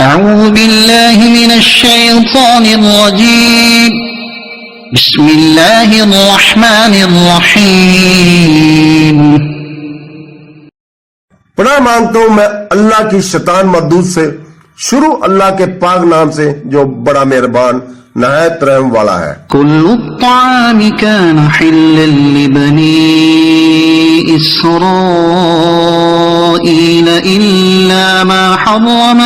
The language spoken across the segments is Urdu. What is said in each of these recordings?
أعوذ بالله من الشيطان الرجيم بسم الله الرحمن الرحيم پناہ مانگتا ہوں میں اللہ کی شیطان مردود سے، شروع اللہ کے پاک نام سے جو بڑا مہربان نہایت رحم والا ہے۔ كل الطعام كان حلا لبني إسرائيل إلا ما حرم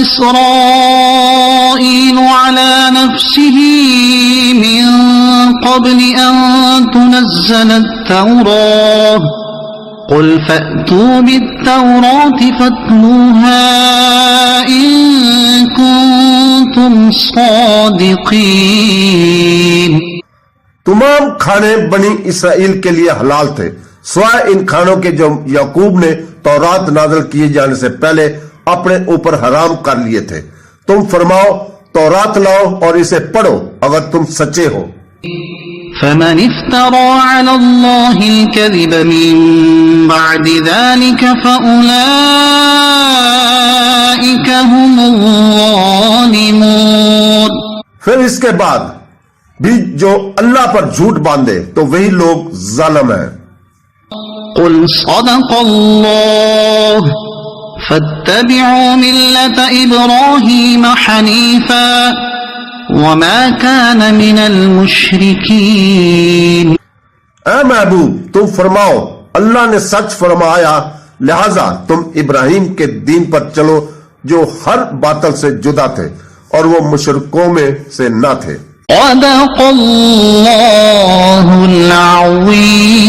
إسرائيل على نفسه من قبل أن تنزل التوراة قل فأتوا بالتوراة فاتلوها إن كنتم صادقين۔ تمام کھانے بنی اسرائیل کے لیے حلال تھے سوائے ان کھانوں کے جو یعقوب نے تورات نازل کیے جانے سے پہلے اپنے اوپر حرام کر لیے تھے۔ تم فرماؤ تورات لاؤ اور اسے پڑھو اگر تم سچے ہو۔ فمن افترى على الله الكذب من بعد ذلك فأولئك هم الظالمون۔ پھر اس کے بعد بھی جو اللہ پر جھوٹ باندھے تو وہی لوگ ظالم ہیں۔ قل صدق الله فاتبعوا ملة إبراهيم حنيفا وما كان من المشركين۔ اے محبوب تم فرماؤ اللہ نے سچ فرمایا لہذا تم ابراہیم کے دین پر چلو جو ہر باطل سے جدا تھے اور وہ مشرکوں میں سے نہ تھے۔ صدق اللہ العظیم۔